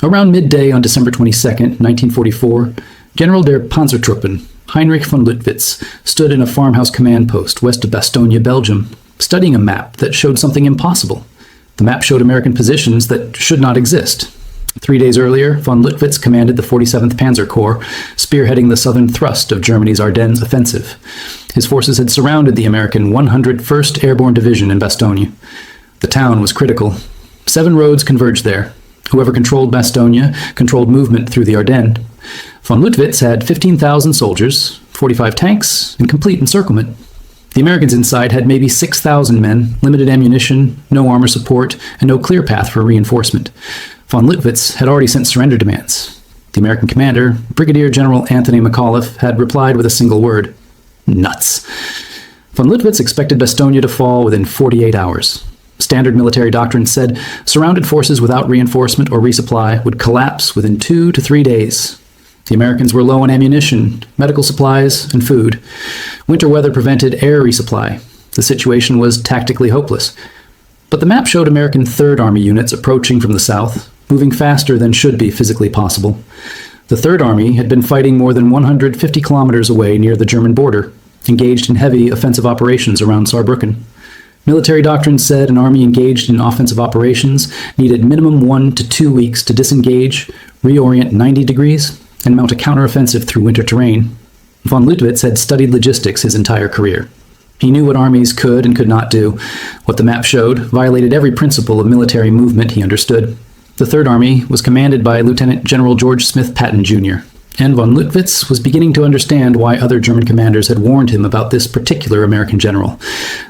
Around midday on December 22nd, 1944, General der Panzertruppen Heinrich von Luttwitz stood in a farmhouse command post west of Bastogne, Belgium, studying a map that showed something impossible. The map showed American positions that should not exist. 3 days earlier, von Luttwitz commanded the 47th Panzer Corps, spearheading the southern thrust of Germany's Ardennes offensive. His forces had surrounded the American 101st Airborne Division in Bastogne. The town was critical. 7 roads converged there. Whoever controlled Bastogne controlled movement through the Ardennes. Von Luttwitz had 15,000 soldiers, 45 tanks, and complete encirclement. The Americans inside had maybe 6,000 men, limited ammunition, no armor support, and no clear path for reinforcement. Von Luttwitz had already sent surrender demands. The American commander, Brigadier General Anthony McAuliffe, had replied with a single word: nuts. Von Luttwitz expected Bastogne to fall within 48 hours. Standard military doctrine said surrounded forces without reinforcement or resupply would collapse within 2 to 3 days. The Americans were low on ammunition, medical supplies, and food. Winter weather prevented air resupply. The situation was tactically hopeless. But the map showed American Third Army units approaching from the south, moving faster than should be physically possible. The Third Army had been fighting more than 150 kilometers away near the German border, engaged in heavy offensive operations around Saarbrücken. Military doctrine said an army engaged in offensive operations needed minimum 1 to 2 weeks to disengage, reorient 90 degrees, and mount a counteroffensive through winter terrain. Von Luttwitz had studied logistics his entire career. He knew what armies could and could not do. What the map showed violated every principle of military movement he understood. The Third Army was commanded by Lieutenant General George Smith Patton, Jr., and von Luttwitz was beginning to understand why other German commanders had warned him about this particular American general.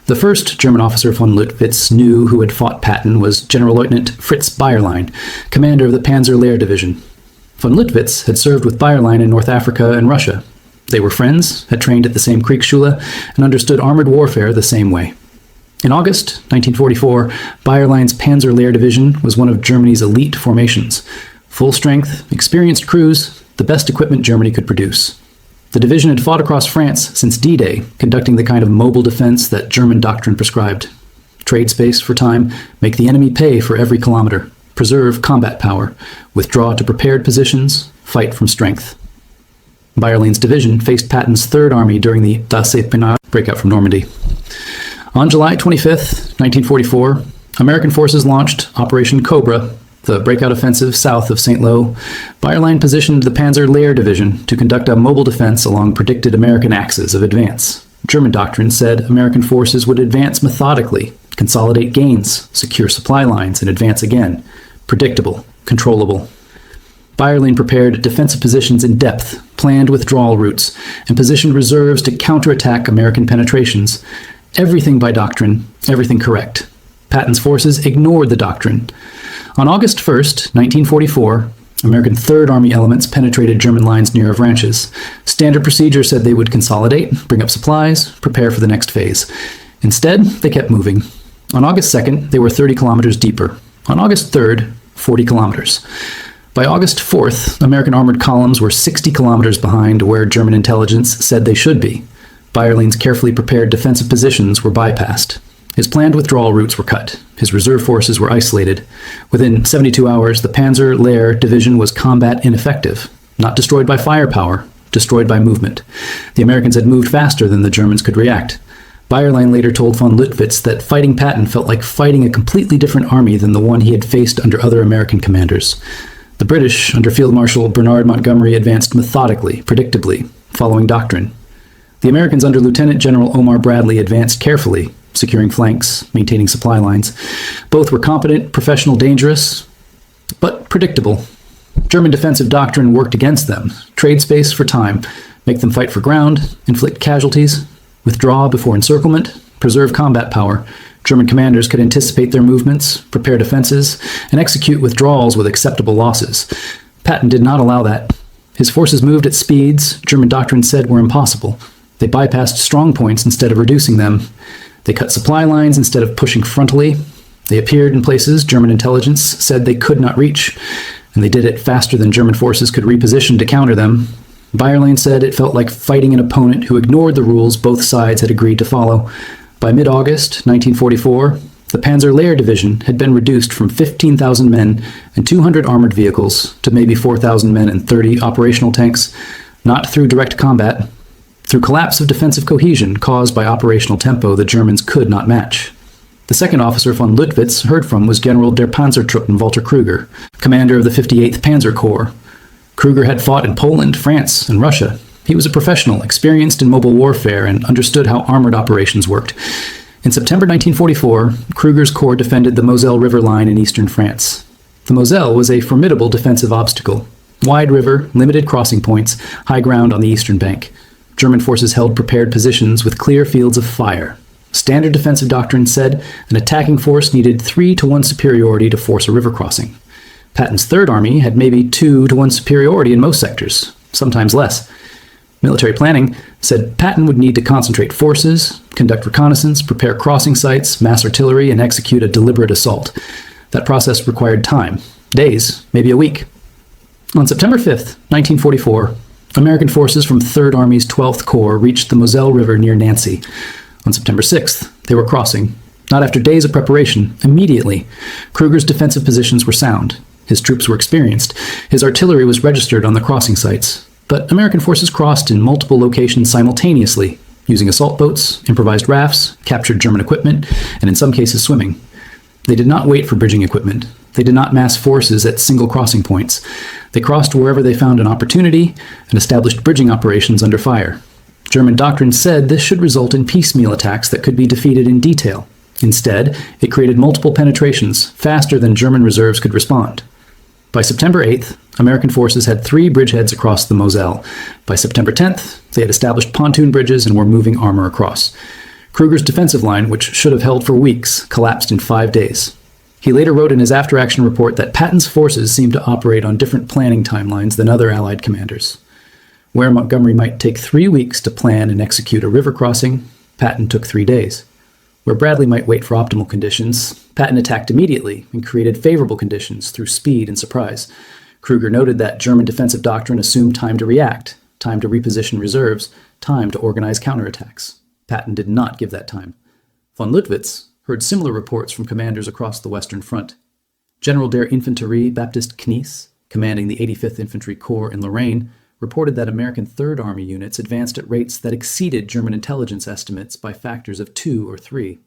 The first German officer von Luttwitz knew who had fought Patton was General Lieutenant Fritz Bayerlein, commander of the Panzer Lehr Division. Von Luttwitz had served with Bayerlein in North Africa and Russia. They were friends, had trained at the same Kriegsschule, and understood armored warfare the same way. In August 1944, Bayerlein's Panzer Lehr Division was one of Germany's elite formations. Full strength, experienced crews, the best equipment Germany could produce. The division had fought across France since D-Day, conducting the kind of mobile defense that German doctrine prescribed. Trade space for time, make the enemy pay for every kilometer, preserve combat power, withdraw to prepared positions, fight from strength. Bayerlein's division faced Patton's Third Army during the declassified breakout from Normandy. On July 25, 1944, American forces launched Operation Cobra, the breakout offensive south of St. Lo. Bayerlein positioned the Panzer Lehr Division to conduct a mobile defense along predicted American axes of advance. German doctrine said American forces would advance methodically, consolidate gains, secure supply lines, and advance again. Predictable, controllable. Bayerlein prepared defensive positions in depth, planned withdrawal routes, and positioned reserves to counterattack American penetrations. Everything by doctrine, everything correct. Patton's forces ignored the doctrine. On August 1st, 1944, American Third Army elements penetrated German lines near Avranches. Standard procedure said they would consolidate, bring up supplies, prepare for the next phase. Instead, they kept moving. On August 2nd, they were 30 kilometers deeper. On August 3rd, 40 kilometers. By August 4th, American armored columns were 60 kilometers behind where German intelligence said they should be. Bayerlein's carefully prepared defensive positions were bypassed. His planned withdrawal routes were cut. His reserve forces were isolated. Within 72 hours, the Panzer Lehr Division was combat ineffective, not destroyed by firepower, destroyed by movement. The Americans had moved faster than the Germans could react. Bayerlein later told von Luttwitz that fighting Patton felt like fighting a completely different army than the one he had faced under other American commanders. The British, under Field Marshal Bernard Montgomery, advanced methodically, predictably, following doctrine. The Americans under Lieutenant General Omar Bradley advanced carefully, securing flanks, maintaining supply lines. Both were competent, professional, dangerous, but predictable. German defensive doctrine worked against them. Trade space for time, make them fight for ground, inflict casualties, withdraw before encirclement, preserve combat power. German commanders could anticipate their movements, prepare defenses, and execute withdrawals with acceptable losses. Patton did not allow that. His forces moved at speeds German doctrine said were impossible. They bypassed strong points instead of reducing them. They cut supply lines instead of pushing frontally. They appeared in places German intelligence said they could not reach, and they did it faster than German forces could reposition to counter them. Bayerlein said it felt like fighting an opponent who ignored the rules both sides had agreed to follow. By mid-August 1944, The Panzer Lehr Division had been reduced from 15,000 men and 200 armored vehicles to maybe 4,000 men and 30 operational tanks, not through direct combat, through collapse of defensive cohesion caused by operational tempo the Germans could not match. The second officer von Luttwitz heard from was General der Panzertruppen Walter Kruger, commander of the 58th Panzer Corps. Kruger had fought in Poland, France, and Russia. He was a professional, experienced in mobile warfare, and understood how armored operations worked. In September 1944, Kruger's corps defended the Moselle River line in eastern France. The Moselle was a formidable defensive obstacle. Wide river, limited crossing points, high ground on the eastern bank. German forces held prepared positions with clear fields of fire. Standard defensive doctrine said an attacking force needed 3-to-1 superiority to force a river crossing. Patton's Third Army had maybe 2-to-1 superiority in most sectors, sometimes less. Military planning said Patton would need to concentrate forces, conduct reconnaissance, prepare crossing sites, mass artillery, and execute a deliberate assault. That process required time, days, maybe a week. On September 5th, 1944, American forces from Third Army's 12th Corps reached the Moselle River near Nancy. On September 6th, they were crossing. Not after days of preparation, immediately. Kruger's defensive positions were sound. His troops were experienced. His artillery was registered on the crossing sites. But American forces crossed in multiple locations simultaneously, using assault boats, improvised rafts, captured German equipment, and in some cases swimming. They did not wait for bridging equipment. They did not mass forces at single crossing points. They crossed wherever they found an opportunity and established bridging operations under fire. German doctrine said this should result in piecemeal attacks that could be defeated in detail. Instead, it created multiple penetrations, faster than German reserves could respond. By September 8th, American forces had 3 bridgeheads across the Moselle. By September 10th, they had established pontoon bridges and were moving armor across. Kruger's defensive line, which should have held for weeks, collapsed in 5 days. He later wrote in his after-action report that Patton's forces seemed to operate on different planning timelines than other Allied commanders. Where Montgomery might take 3 weeks to plan and execute a river crossing, Patton took 3 days. Where Bradley might wait for optimal conditions, Patton attacked immediately and created favorable conditions through speed and surprise. Kruger noted that German defensive doctrine assumed time to react, time to reposition reserves, time to organize counterattacks. Patton did not give that time. Von Luttwitz heard similar reports from commanders across the Western Front. General der Infanterie Baptist Knies, commanding the 85th Infantry Corps in Lorraine, reported that American Third Army units advanced at rates that exceeded German intelligence estimates by factors of 2 or 3.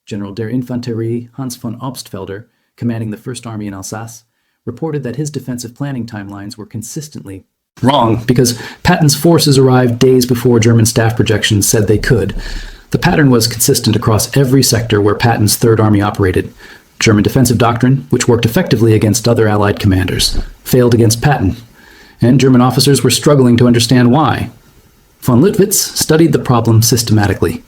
General der Infanterie Hans von Obstfelder, commanding the First Army in Alsace, reported that his defensive planning timelines were consistently wrong because Patton's forces arrived days before German staff projections said they could. The pattern was consistent across every sector where Patton's Third Army operated. German defensive doctrine, which worked effectively against other Allied commanders, failed against Patton, and German officers were struggling to understand why. Von Luttwitz studied the problem systematically.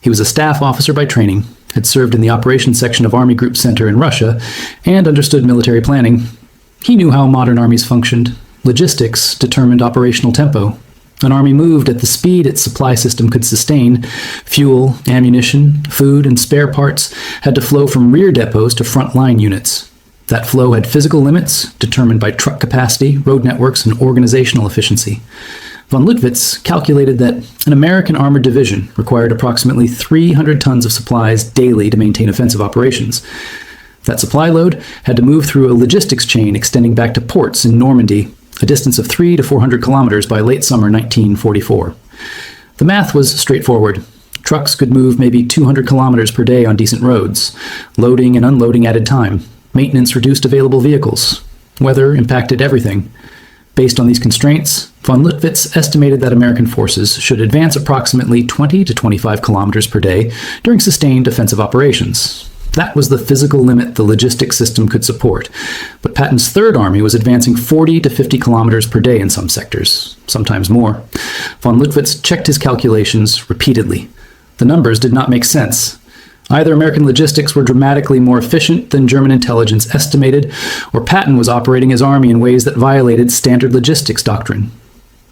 He was a staff officer by training, had served in the operations section of Army Group Center in Russia, and understood military planning. He knew how modern armies functioned. Logistics determined operational tempo. An army moved at the speed its supply system could sustain. Fuel, ammunition, food, and spare parts had to flow from rear depots to front line units. That flow had physical limits, determined by truck capacity, road networks, and organizational efficiency. Von Luttwitz calculated that an American armored division required approximately 300 tons of supplies daily to maintain offensive operations. That supply load had to move through a logistics chain extending back to ports in Normandy, a distance of 300 to 400 kilometers by late summer 1944. The math was straightforward. Trucks could move maybe 200 kilometers per day on decent roads. Loading and unloading added time. Maintenance reduced available vehicles. Weather impacted everything. Based on these constraints, von Luttwitz estimated that American forces should advance approximately 20 to 25 kilometers per day during sustained offensive operations. That was the physical limit the logistics system could support. But Patton's Third Army was advancing 40 to 50 kilometers per day in some sectors, sometimes more. Von Luttwitz checked his calculations repeatedly. The numbers did not make sense. Either American logistics were dramatically more efficient than German intelligence estimated, or Patton was operating his army in ways that violated standard logistics doctrine.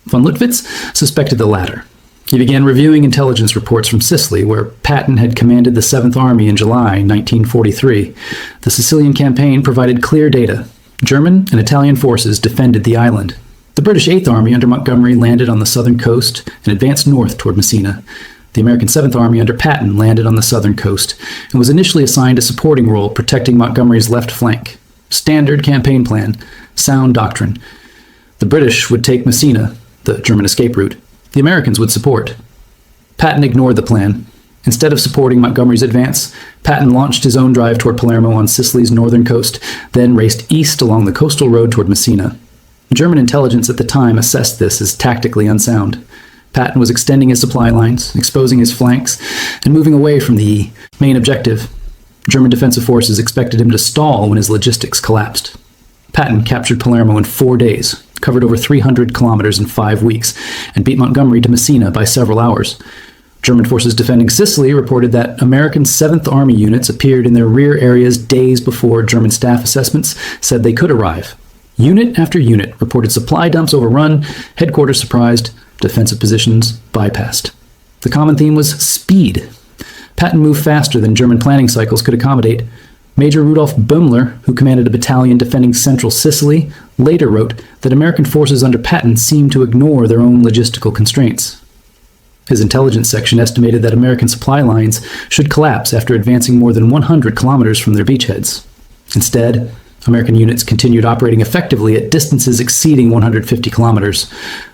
Von Luttwitz suspected the latter. He began reviewing intelligence reports from Sicily, where Patton had commanded the 7th Army in July 1943. The Sicilian campaign provided clear data. German and Italian forces defended the island. The British 8th Army under Montgomery landed on the southern coast and advanced north toward Messina. The American 7th Army under Patton landed on the southern coast and was initially assigned a supporting role protecting Montgomery's left flank. Standard campaign plan, sound doctrine. The British would take Messina, the German escape route. The Americans would support. Patton ignored the plan. Instead of supporting Montgomery's advance, Patton launched his own drive toward Palermo on Sicily's northern coast, then raced east along the coastal road toward Messina. German intelligence at the time assessed this as tactically unsound. Patton was extending his supply lines, exposing his flanks, and moving away from the main objective. German defensive forces expected him to stall when his logistics collapsed. Patton captured Palermo in 4 days, covered over 300 kilometers in 5 weeks, and beat Montgomery to Messina by several hours. German forces defending Sicily reported that American 7th Army units appeared in their rear areas days before German staff assessments said they could arrive. Unit after unit reported supply dumps overrun, headquarters surprised, defensive positions bypassed. The common theme was speed. Patton moved faster than German planning cycles could accommodate. Major Rudolf Boehmler, who commanded a battalion defending central Sicily, later wrote that American forces under Patton seemed to ignore their own logistical constraints. His intelligence section estimated that American supply lines should collapse after advancing more than 100 kilometers from their beachheads. Instead, American units continued operating effectively at distances exceeding 150 kilometers.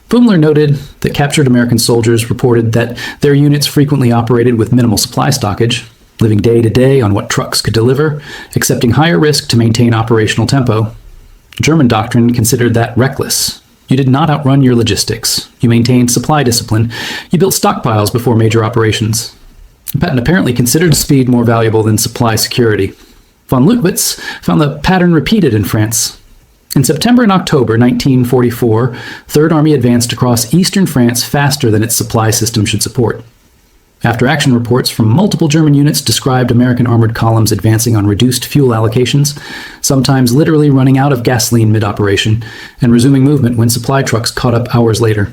Boehmler noted that captured American soldiers reported that their units frequently operated with minimal supply stockage, living day to day on what trucks could deliver, accepting higher risk to maintain operational tempo. German doctrine considered that reckless. You did not outrun your logistics. You maintained supply discipline. You built stockpiles before major operations. Patton apparently considered speed more valuable than supply security. Von Lüttwitz found the pattern repeated in France. In September and October 1944, Third Army advanced across eastern France faster than its supply system should support. After-action reports from multiple German units described American armored columns advancing on reduced fuel allocations, sometimes literally running out of gasoline mid-operation, and resuming movement when supply trucks caught up hours later.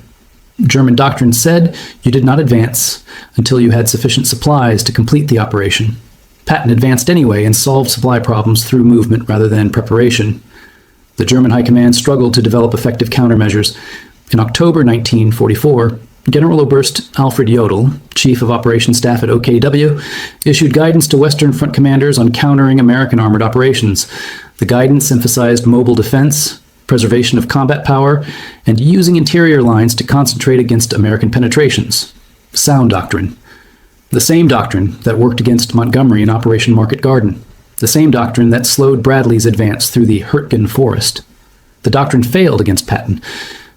German doctrine said you did not advance until you had sufficient supplies to complete the operation. Patton advanced anyway and solved supply problems through movement rather than preparation. The German High Command struggled to develop effective countermeasures. In October 1944, General Oberst Alfred Jodl, Chief of Operations Staff at OKW, issued guidance to Western Front commanders on countering American armored operations. The guidance emphasized mobile defense, preservation of combat power, and using interior lines to concentrate against American penetrations. Sound doctrine. The same doctrine that worked against Montgomery in Operation Market Garden. The same doctrine that slowed Bradley's advance through the Hürtgen forest. The doctrine failed against Patton.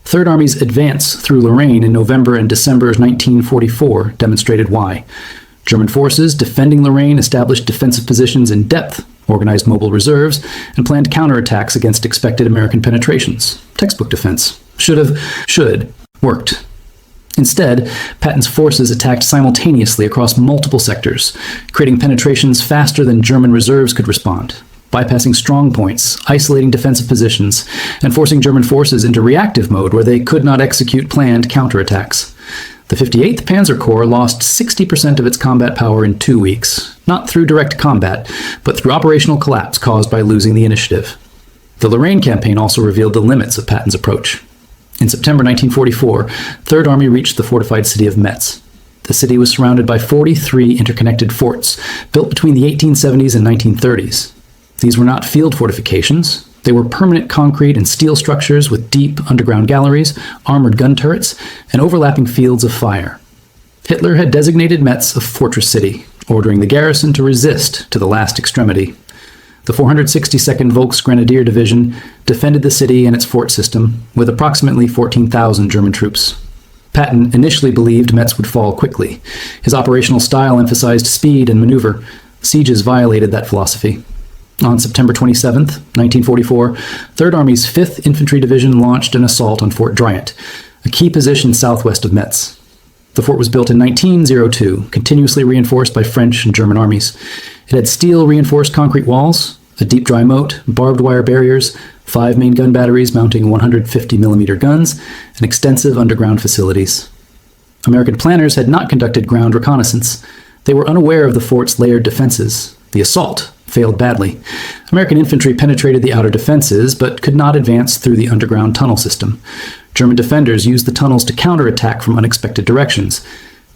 Third Army's advance through Lorraine in November and December 1944 demonstrated why. German forces defending Lorraine established defensive positions in depth, organized mobile reserves, and planned counterattacks against expected American penetrations. Textbook defense. Should, worked. Instead, Patton's forces attacked simultaneously across multiple sectors, creating penetrations faster than German reserves could respond, bypassing strong points, isolating defensive positions, and forcing German forces into reactive mode where they could not execute planned counterattacks. The 58th Panzer Corps lost 60% of its combat power in 2 weeks, not through direct combat, but through operational collapse caused by losing the initiative. The Lorraine campaign also revealed the limits of Patton's approach. In September 1944, Third Army reached the fortified city of Metz. The city was surrounded by 43 interconnected forts, built between the 1870s and 1930s. These were not field fortifications. They were permanent concrete and steel structures with deep underground galleries, armored gun turrets, and overlapping fields of fire. Hitler had designated Metz a fortress city, ordering the garrison to resist to the last extremity. The 462nd Volksgrenadier Division defended the city and its fort system with approximately 14,000 German troops. Patton initially believed Metz would fall quickly. His operational style emphasized speed and maneuver. Sieges violated that philosophy. On September 27, 1944, Third Army's 5th Infantry Division launched an assault on Fort Dryant, a key position southwest of Metz. The fort was built in 1902, continuously reinforced by French and German armies. It had steel-reinforced concrete walls, a deep dry moat, barbed wire barriers, 5 main gun batteries mounting 150mm guns, and extensive underground facilities. American planners had not conducted ground reconnaissance. They were unaware of the fort's layered defenses. The assault failed badly. American infantry penetrated the outer defenses, but could not advance through the underground tunnel system. German defenders used the tunnels to counterattack from unexpected directions.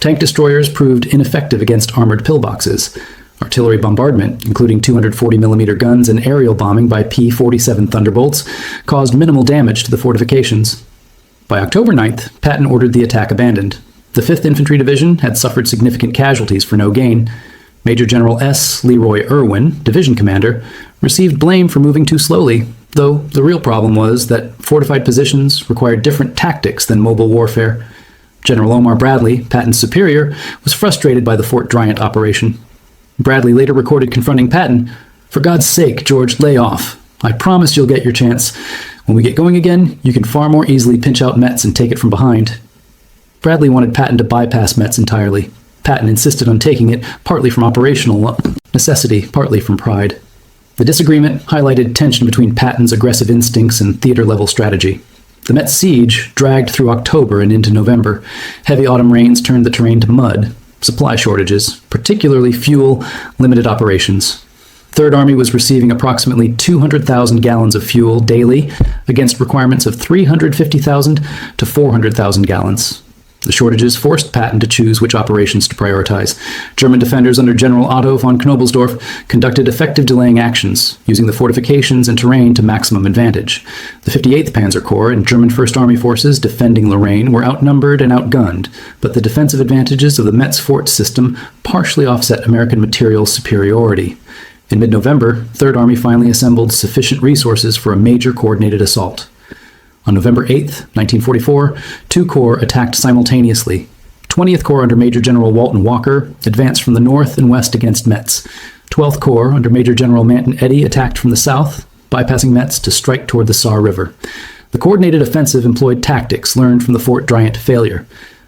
Tank destroyers proved ineffective against armored pillboxes. Artillery bombardment, including 240mm guns and aerial bombing by P-47 Thunderbolts, caused minimal damage to the fortifications. By October 9th, Patton ordered the attack abandoned. The 5th Infantry Division had suffered significant casualties for no gain. Major General S. Leroy Irwin, division commander, received blame for moving too slowly, though the real problem was that fortified positions required different tactics than mobile warfare. General Omar Bradley, Patton's superior, was frustrated by the Fort Bryant operation. Bradley later recorded confronting Patton, "For God's sake, George, lay off. I promise you'll get your chance. When we get going again, you can far more easily pinch out Metz and take it from behind." Bradley wanted Patton to bypass Metz entirely. Patton insisted on taking it, partly from operational necessity, partly from pride. The disagreement highlighted tension between Patton's aggressive instincts and theater-level strategy. The Metz siege dragged through October and into November. Heavy autumn rains turned the terrain to mud. Supply shortages, particularly fuel, limited operations. Third Army was receiving approximately 200,000 gallons of fuel daily against requirements of 350,000 to 400,000 gallons. The shortages forced Patton to choose which operations to prioritize. German defenders under General Otto von Knobelsdorff conducted effective delaying actions, using the fortifications and terrain to maximum advantage. The 58th Panzer Corps and German First Army forces defending Lorraine were outnumbered and outgunned, but the defensive advantages of the Metz fort system partially offset American material superiority. In mid-November, Third Army finally assembled sufficient resources for a major coordinated assault. On November 8, 1944, two corps attacked simultaneously. 20th Corps under Major General Walton Walker advanced from the north and west against Metz. 12th Corps under Major General Manton Eddy attacked from the south, bypassing Metz to strike toward the Saar River. The coordinated offensive employed tactics learned from the Fort Bryant failure.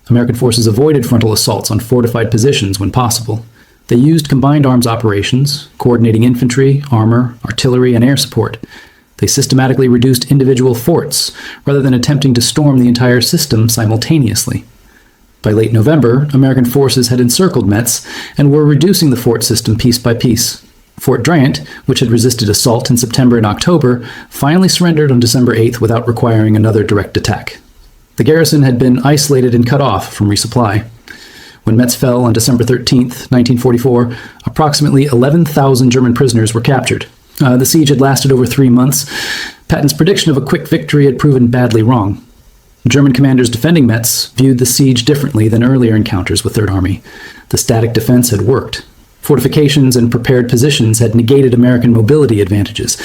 American forces avoided frontal assaults on fortified positions when possible. They used combined arms operations, coordinating infantry, armor, artillery, and air support. They systematically reduced individual forts, rather than attempting to storm the entire system simultaneously. By late November, American forces had encircled Metz and were reducing the fort system piece by piece. Fort Bryant, which had resisted assault in September and October, finally surrendered on December 8th without requiring another direct attack. The garrison had been isolated and cut off from resupply. When Metz fell on December 13th, 1944, approximately 11,000 German prisoners were captured. The siege had lasted over 3 months. Patton's prediction of a quick victory had proven badly wrong. German commanders defending Metz viewed the siege differently than earlier encounters with Third Army. The static defense had worked. Fortifications and prepared positions had negated American mobility advantages.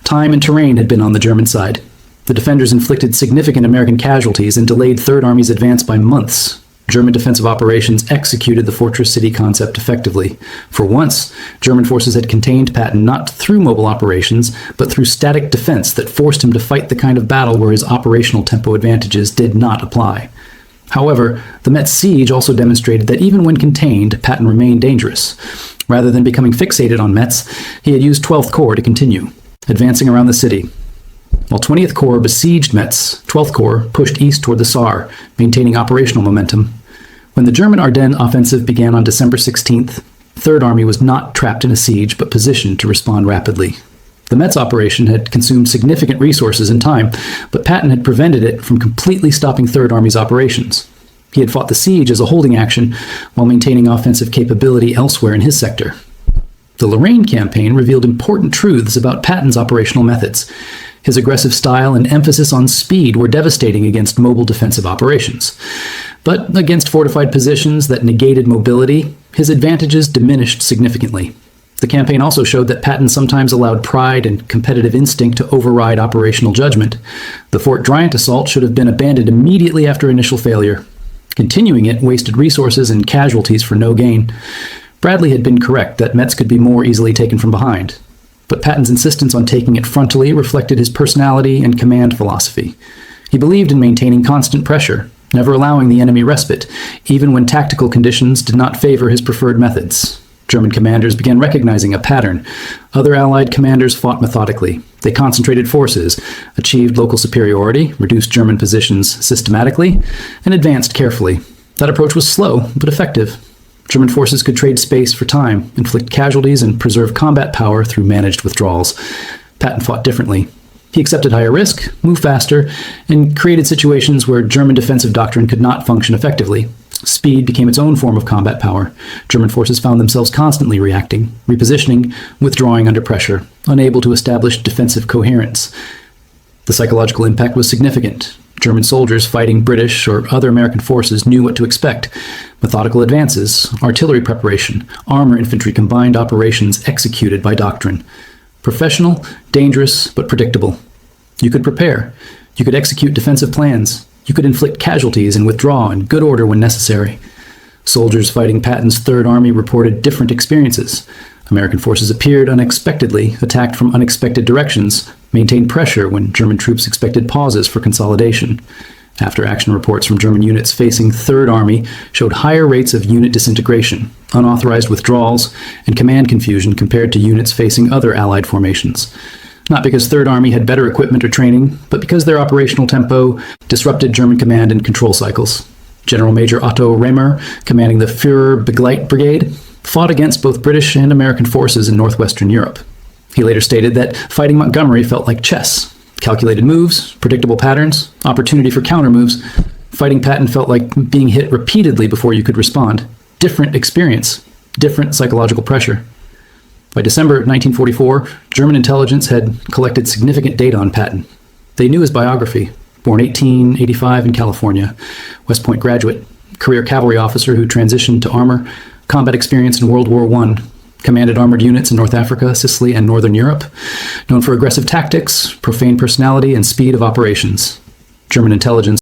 Time and terrain had been on the German side. The defenders inflicted significant American casualties and delayed Third Army's advance by months. German defensive operations executed the fortress city concept effectively. For once, German forces had contained Patton not through mobile operations, but through static defense that forced him to fight the kind of battle where his operational tempo advantages did not apply. However, the Metz siege also demonstrated that even when contained, Patton remained dangerous. Rather than becoming fixated on Metz, he had used 12th Corps to continue, advancing around the city. While 20th Corps besieged Metz, 12th Corps pushed east toward the Saar, maintaining operational momentum. When the German Ardennes offensive began on December 16th, Third Army was not trapped in a siege but positioned to respond rapidly. The Metz operation had consumed significant resources and time, but Patton had prevented it from completely stopping Third Army's operations. He had fought the siege as a holding action while maintaining offensive capability elsewhere in his sector. The Lorraine campaign revealed important truths about Patton's operational methods. His aggressive style and emphasis on speed were devastating against mobile defensive operations. But against fortified positions that negated mobility, his advantages diminished significantly. The campaign also showed that Patton sometimes allowed pride and competitive instinct to override operational judgment. The Fort Bryant assault should have been abandoned immediately after initial failure. Continuing it wasted resources and casualties for no gain. Bradley had been correct that Metz could be more easily taken from behind. But Patton's insistence on taking it frontally reflected his personality and command philosophy. He believed in maintaining constant pressure, never allowing the enemy respite, even when tactical conditions did not favor his preferred methods. German commanders began recognizing a pattern. Other Allied commanders fought methodically. They concentrated forces, achieved local superiority, reduced German positions systematically, and advanced carefully. That approach was slow, but effective. German forces could trade space for time, inflict casualties, and preserve combat power through managed withdrawals. Patton fought differently. He accepted higher risk, moved faster, and created situations where German defensive doctrine could not function effectively. Speed became its own form of combat power. German forces found themselves constantly reacting, repositioning, withdrawing under pressure, unable to establish defensive coherence. The psychological impact was significant. German soldiers fighting British or other American forces knew what to expect. Methodical advances, artillery preparation, armor infantry combined operations executed by doctrine. Professional, dangerous, but predictable. You could prepare. You could execute defensive plans. You could inflict casualties and withdraw in good order when necessary. Soldiers fighting Patton's Third Army reported different experiences. American forces appeared unexpectedly, attacked from unexpected directions, maintained pressure when German troops expected pauses for consolidation. After-action reports from German units facing Third Army showed higher rates of unit disintegration, unauthorized withdrawals, and command confusion compared to units facing other Allied formations. Not because Third Army had better equipment or training, but because their operational tempo disrupted German command and control cycles. General Major Otto Remer, commanding the Führer-Begleit Brigade, fought against both British and American forces in northwestern Europe. He later stated that fighting Montgomery felt like chess. Calculated moves, predictable patterns, opportunity for counter-moves. Fighting Patton felt like being hit repeatedly before you could respond. Different experience, different psychological pressure. By December 1944, German intelligence had collected significant data on Patton. They knew his biography. Born 1885 in California, West Point graduate, career cavalry officer who transitioned to armor, combat experience in World War I, commanded armored units in North Africa, Sicily, and Northern Europe, known for aggressive tactics, profane personality, and speed of operations. German intelligence